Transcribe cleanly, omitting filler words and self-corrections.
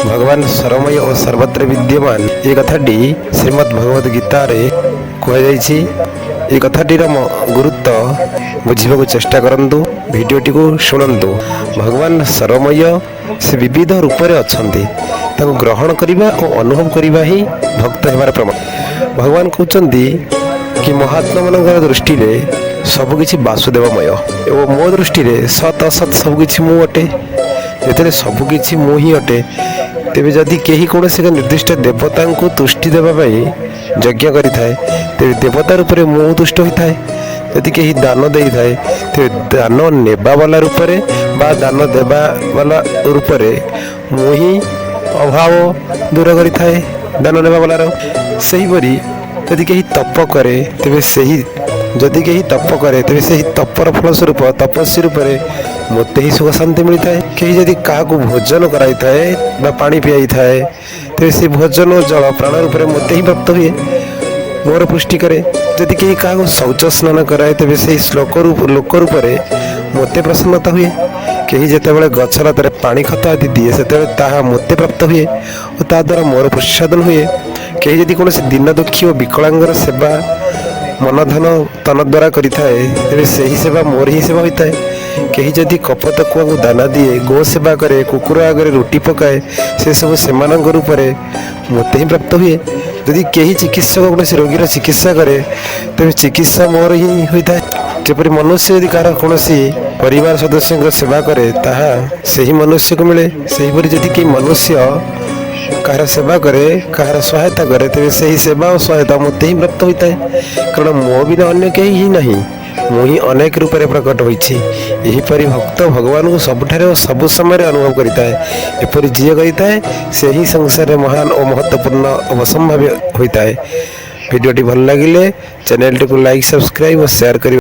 भगवान सर्वमय और सर्वत्र विद्यमान ये कथाटी श्रीमद् भगवद गीतार कहुई। ये कथाटीर गुरुत्व बुझा चेष्टा करंतु, भिडियोटी को शुणु। भगवान सर्वमय से विविध रूप में अच्छा ग्रहण करने और अनुभव करने ही भक्त होवार प्रमाण। भगवान कहते कि महात्मा मान दृष्टि सबकि वासुदेवमय और मो दृष्टि सत असत सबकि मु अटे। जो सबकि मु ही अटे, तेरे जदि कहीं कौन से निर्दिष्ट देवता को तुष्टि देवाई यज्ञ करें तेरे देवता रूप में मु तुष्ट होता है। यदि कहीं दान दे थाए तेरे दान नेबा वाला रूप में बा दान देवा वाला रूप में मु ही अभाव दूर करें दान नेबा वालार। सेहीपरि यदि कहीं तप करे तेरे से जदि कहीं तप करे तेरे से तपर फलस्वरूप तपस्वी रूप में मत ही सुख शांति मिलता है। कहीं जदि क्या भोजन कराई थाए पानी पियाई थाए तेरे से भोजन और जल प्राण रूप में मत ही प्राप्त हुए, मोर पुष्टि करे। जदि कहीं क्या शौच स्नान कराए तेरे से लोक रूप में मत प्रसन्नता हुए। कहीं जिते गछ लतार पानी खत आदि दिए से मत प्राप्त हुए और ताद्वारा मोर प्रसादन हुए। कहीं जदि कौन दीन दुखी और विकलांगर सेवा मन धन तन द्वारा करें तेरे से ही सेवा मोर ही सेवा होता है। कहीं जदि कपत कुआ को दाना दिए, गो सेवा करे, कुकुर आगे रोटी पकाए, से सब से रूप में मत ही प्राप्त हुए। यदि कहीं चिकित्सक कौन रोगीर चिकित्सा करे तेरे चिकित्सा मोर ही होता है। जपरी मनुष्य यदि कार कौन परिवार सदस्य सेवा करे ताहा से ही मनुष्य को मिले। सेहीपरि यदि कहीं मनुष्य कहार सेवा करे कहार सहायता करे तेरे से ही सेवा और सहायता मत ही प्राप्त होता है। कारण मो बिना अन्य कहीं ही नहीं, मु ही अनेक रूप में प्रकट होईपरि भक्त भगवान को सबुठारे और सबु समय अनुभव करता है। एपरि जी करता है से ही संसार में महान और महत्वपूर्ण अवसंभावी होता है। वीडियोटी भल लगिले चैनल टी को लाइक सब्सक्राइब और शेयर करिए।